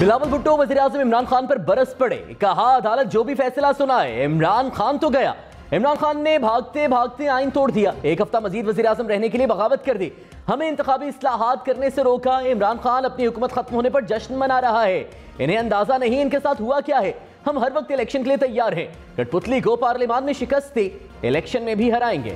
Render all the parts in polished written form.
बिलावल भुट्टो वज़ीर-ए-आज़म इमरान खान पर बरस पड़े, कहा अदालत जो भी फैसला सुनाए इमरान खान तो गया। इमरान खान ने भागते भागते आइन तोड़ दिया, एक हफ्ता मजीद वज़ीर-ए-आज़म रहने के लिए बगावत कर दी, हमें इंतखाबी इस्लाहात करने से रोका। इमरान खान अपनी हुकूमत खत्म होने पर जश्न मना रहा है, इन्हें अंदाजा नहीं इनके साथ हुआ क्या है। हम हर वक्त इलेक्शन के लिए तैयार हैं, कठपुतली को पार्लियामान में शिकस्त दी, इलेक्शन में भी हराएंगे।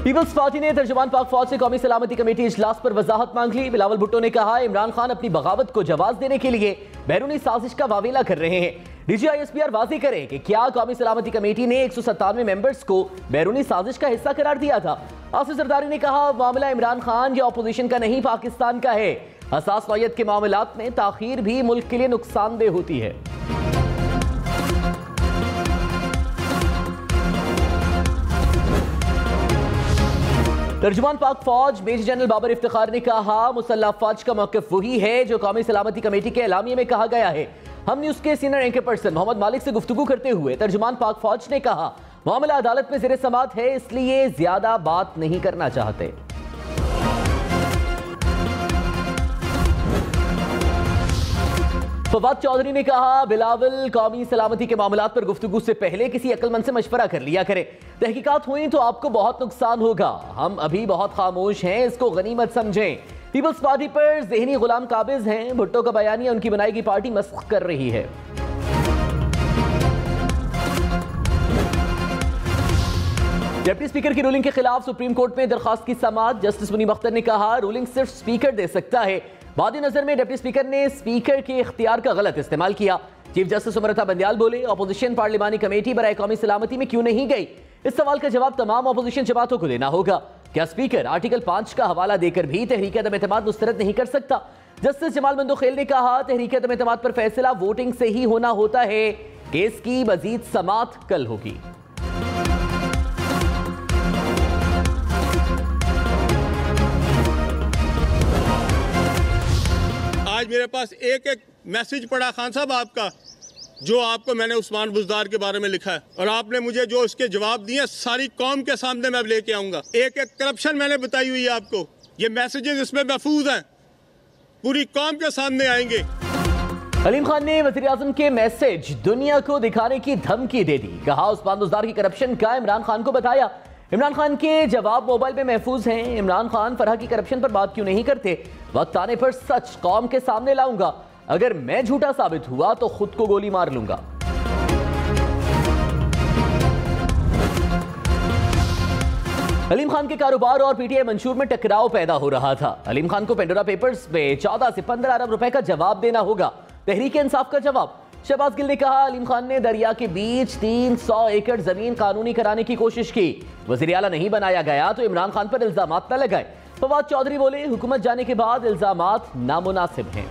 पीपल्स पार्टी ने तर्जुमान पाक फौज से कौमी सलामती कमेटी इजलास पर वजाहत मांग ली। बिलावल भुट्टो ने कहा इमरान खान अपनी बगावत को जवाब देने के लिए बैरूनी साजिश का वावेला कर रहे हैं। DGISPR वाज़ेह करें कि क्या कौमी सलामती कमेटी ने 197 मेंबर्स को बैरूनी साजिश का हिस्सा करार दिया था। आसिफ जरदारी ने कहा मामला इमरान खान या अपोजिशन का नहीं, पाकिस्तान का है। हसास नौयत के मामलात में ताखीर भी मुल्क के लिए नुकसानदेह होती है। तर्जुमान पाक फौज मेजर जनरल बाबर इफ्तिखार ने कहा मुसल्लह फौज का मौक़िफ़ वही है जो कौमी सलामती कमेटी के एलामिये में कहा गया है। हम न्यूज़ के सीनियर एंकर पर्सन मोहम्मद मालिक से गुफ्तगू करते हुए तर्जुमान पाक फौज ने कहा मामला अदालत में ज़ेर समाअत है, इसलिए ज्यादा बात नहीं करना चाहते। फवाद चौधरी ने कहा बिलावल कौमी सलामती के मामलात पर गुफ्तगू से पहले किसी अक्लमंद से मशवरा कर लिया करें, तहकीकात हुई तो आपको बहुत नुकसान होगा। हम अभी बहुत खामोश हैं, इसको गनीमत समझें। पीपल्स पार्टी पर ज़हनी गुलाम काबिज हैं, भुट्टो का बयानिया उनकी बनाई गई पार्टी मस्ख कर रही है। डिप्टी स्पीकर की रूलिंग के खिलाफ सुप्रीम कोर्ट में दरखास्त की समाअत। जस्टिस मुनीब अख्तर ने कहा रूलिंग सिर्फ स्पीकर दे सकता है। बादी नजर में डिप्टी स्पीकर ने स्पीकर के इख्तियार का गलत इस्तेमाल किया। चीफ जस्टिस उमरता बंदियाल बोले अपोजिशन पार्लिमानी कमेटी बराए कौमी सलामती में क्यों नहीं गई। इस सवाल का जवाब तमाम अपोजिशन जमातों को देना होगा। क्या स्पीकर आर्टिकल 5 का हवाला देकर भी तहरीक अदम-ए-एतमाद मुस्तरद नहीं कर सकता। जस्टिस जमाल मंदोखेल ने कहा तहरीक अदम-ए-एतमाद पर फैसला वोटिंग से ही होना होता है, केस की मजीद समाअत कल होगी। आज मेरे पास एक मैसेज पड़ा खान साहब आपका, जो आपको मैंने उस्मान बुज़दार के बारे में लिखा है, और आपने मुझे जो उसके जवाब दिए सारी कौम के सामने मैं लेके आऊंगा। एक एक करप्शन मैंने बताई हुई है आपको, ये मैसेजेस इसमें महफूज हैं, पूरी कौम के सामने आएंगे। अलीम खान ने वज़ीर-ए-आज़म के मैसेज दुनिया को दिखाने की धमकी दे दी, कहा उस्मान बुज़दार की करप्शन का इमरान खान को बताया। इमरान खान के जवाब मोबाइल में महफूज हैं। इमरान खान फरहा की करप्शन पर बात क्यों नहीं करते, वक्त आने पर सच कौम के सामने लाऊंगा, अगर मैं झूठा साबित हुआ तो खुद को गोली मार लूंगा। अलीम खान के कारोबार और पीटीआई मंशूर में टकराव पैदा हो रहा था। अलीम खान को पेंडोरा पेपर्स में 14 से 15 अरब रुपए का जवाब देना होगा। तहरीक इंसाफ का जवाब। शहबाज गिल ने कहा अलीम खान ने दरिया के बीच 300 एकड़ जमीन कानूनी कराने की कोशिश की, वज़ीर आला नहीं बनाया गया तो इमरान खान पर इल्जामात न लगाए। फवाद चौधरी बोले हुकूमत जाने के बाद इल्जामात नामुनासिब हैं।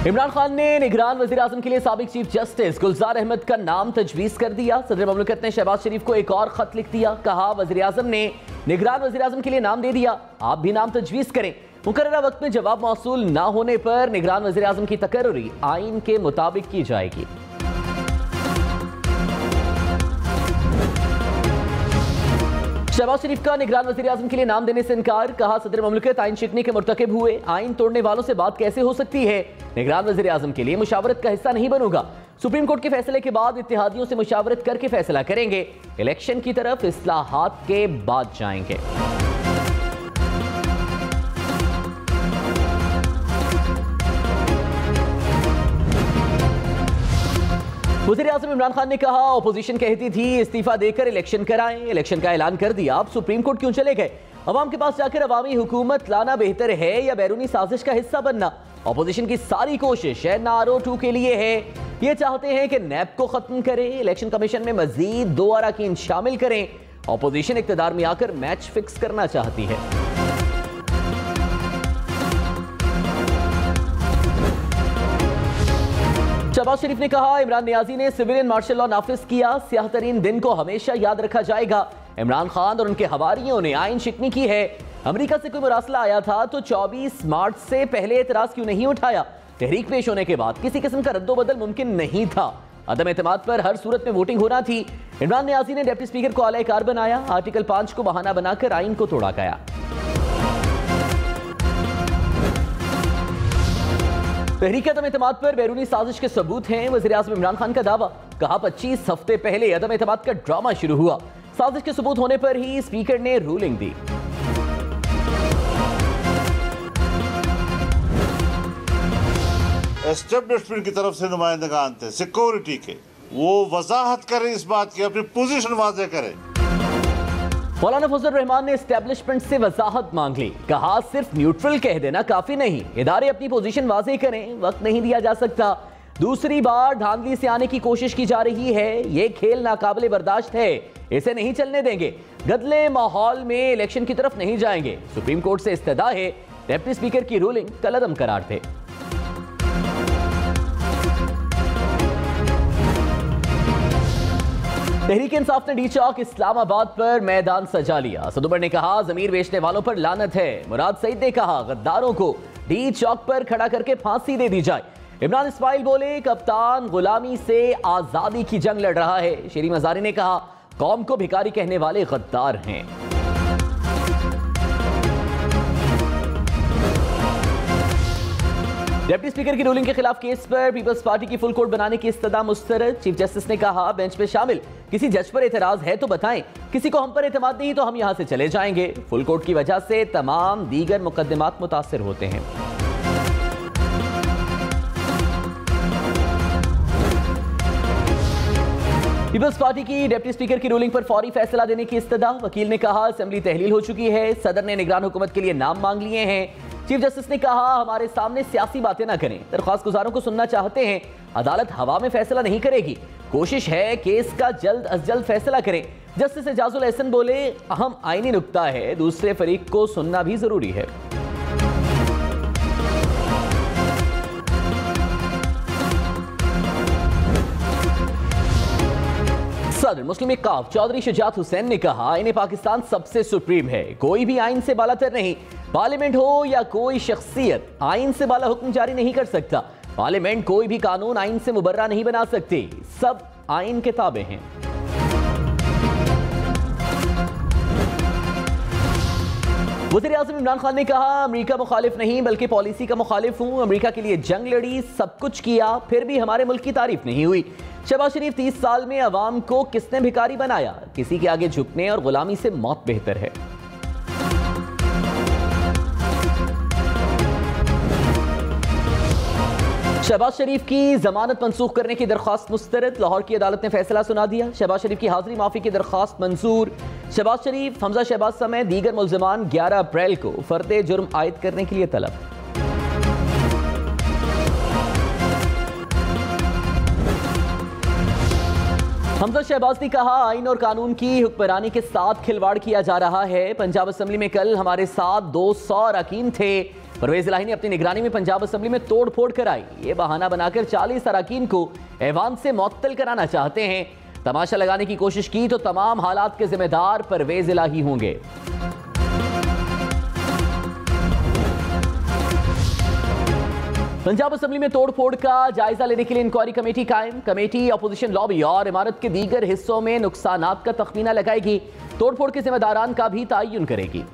इमरान खान ने निगरान वज़ीर-ए-आज़म के लिए साबिक चीफ जस्टिस गुलजार अहमद का नाम तजवीज़ कर दिया। सदर ममलकत ने शहबाज शरीफ को एक और खत लिख दिया, कहा वज़ीर-ए-आज़म ने निगरान वज़ीर-ए-आज़म के लिए नाम दे दिया, आप भी नाम तजवीज़ करें। मुकर्ररा वक्त में जवाब मौसूल न होने पर निगरान वज़ीर-ए-आज़म की तकर्री आइन के मुताबिक की जाएगी। शहबाज शरीफ का निगरान वज़ीर-ए-आज़म के लिए नाम देने से इनकार, कहा सदर ममलकत आइन शिकनी के मुर्तकिब हुए, आइन तोड़ने वालों से बात कैसे हो सकती है। निगरान वज़ीर-ए-आज़म के लिए मुशावरत का हिस्सा नहीं बनूंगा, सुप्रीम कोर्ट के फैसले के बाद इत्तेहादियों से मुशावरत करके फैसला करेंगे, इलेक्शन की तरफ इस्लाहात के बाद जाएंगे। वज़ीर-ए-आज़म इमरान खान ने कहा अपोजिशन कहती थी इस्तीफा देकर इलेक्शन कराएं, इलेक्शन का ऐलान कर दिया, अब सुप्रीम कोर्ट क्यों चले गए। अवाम के पास जाकर अवामी हुकूमत लाना बेहतर है या बैरूनी साजिश का हिस्सा बनना। अपोजिशन की सारी कोशिश NRO 2 के लिए है, ये चाहते हैं कि नैब को खत्म करें, इलेक्शन कमीशन में मजीद 2 अरकान शामिल करें। अपोजिशन इक़्तिदार में आकर मैच फिक्स करना चाहती है। शहबाज शरीफ ने कहा इमरान नियाजी ने सिविलियन मार्शल लॉ नाफिज किया, स्याह तरीन दिन को हमेशा याद रखा जाएगा। इमरान खान और उनके हवारियों ने आइन शिकनी की है। अमेरिका से कोई मुरासला आया था तो 24 मार्च से पहले एतराज क्यों नहीं उठाया। तहरीक पेश होने के बाद किसी किस्म का रद्दोबदल मुमकिन नहीं था। अदम एतमाद पर हर सूरत में वोटिंग होना थी। इमरान नियाजी ने डिप्टी स्पीकर को आला कार बनाया, आर्टिकल 5 को बहाना बनाकर आइन को तोड़ा गया। तहरीक अदम एतमाद पर बैरूनी साजिश के सबूत हैं। वज़ीर आज़म इमरान खान का दावा, कहा 25 हफ्ते पहले अदम एतमाद का ड्रामा शुरू हुआ, साजिश के सबूत होने पर ही स्पीकर ने रूलिंग दी। एस्टेब्लिशमेंट की तरफ से नुमाइंदगान थे सिक्योरिटी के, वो वजाहत करें इस बात की, अपनी पोजीशन वाज़ेह करें। मौलाना फजल रहमान ने एस्टेब्लिशमेंट से वजाहत मांग ली, कहा सिर्फ न्यूट्रल कह देना काफी नहीं, इदारे अपनी पोजीशन वाज़ेह करें, वक्त नहीं दिया जा सकता। दूसरी बार धांधली से आने की कोशिश की जा रही है, ये खेल नाकाबिले बर्दाश्त है, इसे नहीं चलने देंगे। गदले माहौल में इलेक्शन की तरफ नहीं जाएंगे। सुप्रीम कोर्ट से इस्तदा है, डिप्टी स्पीकर की रूलिंग कलअदम करार थे। तहरीक इंसाफ ने डी चौक इस्लामाबाद पर मैदान सजा लिया। सद उमर ने कहा जमीर बेचने वालों पर लानत है। मुराद सईद ने कहा गद्दारों को डी चौक पर खड़ा करके फांसी दे दी जाए। इमरान इस्माइल बोले कप्तान गुलामी से आजादी की जंग लड़ रहा है। शेरी मजारी ने कहा कौम को भिखारी कहने वाले गद्दार हैं। डिप्टी स्पीकर की रूलिंग के खिलाफ केस पर पीपल्स पार्टी की फुल कोर्ट बनाने की इस्तदा मुस्तरद। चीफ जस्टिस ने कहा बेंच पे शामिल किसी जज पर एतराज है तो बताएं, किसी को हम पर एतमाद नहीं तो हम यहां से चले जाएंगे। फुल कोर्ट की वजह से तमाम दीगर मुकदमात मुतासिर होते हैं। पीपल्स पार्टी की डिप्टी स्पीकर की रूलिंग पर फौरी फैसला देने की इस्तदा। वकील ने कहा असेंबली तहलील हो चुकी है, सदर ने निगरान हुकूमत के लिए नाम मांग लिए हैं। चीफ जस्टिस ने कहा हमारे सामने सियासी बातें ना करें, दरख्वास्त गुजारों को सुनना चाहते हैं, अदालत हवा में फैसला नहीं करेगी, कोशिश है केस का जल्द अज जल्द फैसला करें। जस्टिस एजाजुल एहसन बोले अहम आईनी नुक्ता है, दूसरे फरीक को सुनना भी जरूरी है। सदर मुस्लिम काफ चौधरी शुजात हुसैन ने कहा आईन पाकिस्तान सबसे सुप्रीम है, कोई भी आइन से बालातर नहीं। पार्लियामेंट हो या कोई शख्सियत आइन से बाला हुक्म जारी नहीं कर सकता। पार्लियामेंट कोई भी कानून आइन से मुबर्रा नहीं बना सकती, सब आइन के ताबे हैं। वज़ीर आज़म इमरान खान ने कहा अमेरिका मुखालिफ नहीं बल्कि पॉलिसी का मुखालिफ हूं। अमेरिका के लिए जंग लड़ी, सब कुछ किया, फिर भी हमारे मुल्क की तारीफ नहीं हुई। शहबाज शरीफ 30 साल में अवाम को किसने भिखारी बनाया? किसी के आगे झुकने और गुलामी से मौत बेहतर है। शहबाज शरीफ की जमानत मंसूख करने की दरख्वास्त मुस्तरद। लाहौर की अदालत ने फैसला सुना दिया। शहबाज शरीफ की हाजिरी माफी की दरख्वास्त मंजूर। शहबाज शरीफ, हमजा शहबाज समेत दीगर मुल्जिमान 11 अप्रैल को फर्दे जुर्म आयद करने के लिए तलब। हमजा शहबाज ने कहा आइन और कानून की हुक्मरानी के साथ खिलवाड़ किया जा रहा है। पंजाब असेंबली में कल हमारे साथ 200 अरकान थे। परवेज इलाही ने अपनी निगरानी में पंजाब असेंबली में तोड़ फोड़ कराई। ये बहाना बनाकर 40 अरकान को ऐवान से मुअत्तल कराना चाहते हैं। तमाशा लगाने की कोशिश की तो तमाम हालात के जिम्मेदार परवेज इलाही होंगे। पंजाब असेंबली में तोड़ फोड़ का जायजा लेने के लिए इंक्वायरी कमेटी कायम। कमेटी अपोजिशन लॉबी और इमारत के दीगर हिस्सों में नुकसानात का तखमीना लगाएगी। तोड़ फोड़ के जिम्मेदारान का भी तयन करेगी।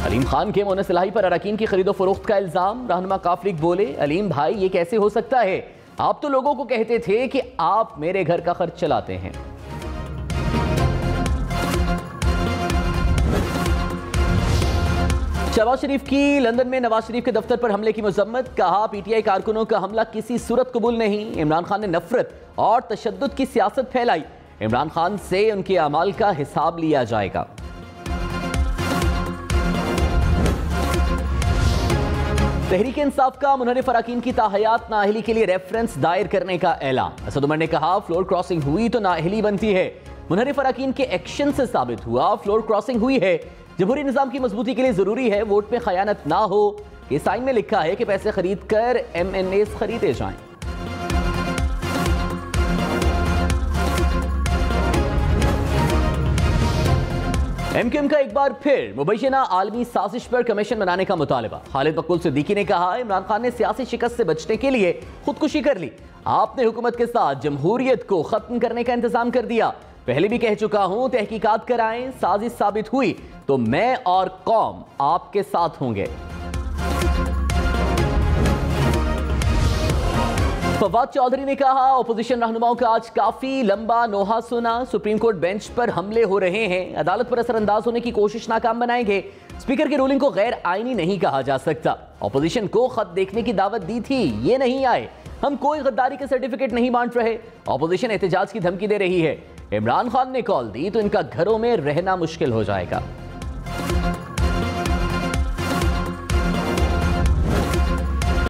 अलीम खान के मोनस इलाही पर अरकान की खरीदो फरोख्त का इल्जाम। रहनुमा काफलिक बोले अलीम भाई ये कैसे हो सकता है, आप तो लोगों को कहते थे कि आप मेरे घर का खर्च चलाते हैं। शहबाज शरीफ की लंदन में नवाज शरीफ के दफ्तर पर हमले की मजम्मत। कहा पीटीआई कारकुनों का हमला किसी सूरत कबूल नहीं। इमरान खान ने नफरत और तशद्दुद की सियासत फैलाई। इमरान खान से उनके अमाल का हिसाब लिया जाएगा। तहरीक इंसाफ का मुनहरिफ अरकान की ताहयात नाअहली के लिए रेफरेंस दायर करने का ऐलान। असद उमर ने कहा फ्लोर क्रॉसिंग हुई तो नाअहली बनती है। मुनहरिफ अरकान के एक्शन से साबित हुआ फ्लोर क्रॉसिंग हुई है। जमहूरी निजाम की मजबूती के लिए जरूरी है वोट में खयानत ना हो। ये साइन में लिखा है कि पैसे खरीद कर MNAs खरीदे जाएं। एमक्यूएम का एक बार फिर मुबैना आलमी साजिश पर कमीशन बनाने का मुतालबा। खालिद मकबूल सिद्दीकी ने कहा, इमरान खान ने सियासी शिकस्त से बचने के लिए खुदकुशी कर ली। आपने हुकूमत के साथ जमहूरियत को खत्म करने का इंतजाम कर दिया। पहले भी कह चुका हूं, तहकीकात कराएं, साजिश साबित हुई तो मैं और कौम आपके साथ होंगे। फवाद चौधरी ने कहा, ओपोजिशन रहनुमाओं का आज काफी लंबा नोहा सुना। सुप्रीम कोर्ट बेंच पर हमले हो रहे हैं, अदालत पर असरअंदाज होने की कोशिश नाकाम बनाएंगे। स्पीकर की रूलिंग को गैर आईनी नहीं कहा जा सकता। ओपोजिशन को खत देखने की दावत दी थी, ये नहीं आए। हम कोई गद्दारी के सर्टिफिकेट नहीं बांट रहे। ओपोजिशन एहतजाज की धमकी दे रही है। इमरान खान ने कॉल दी तो इनका घरों में रहना मुश्किल हो जाएगा।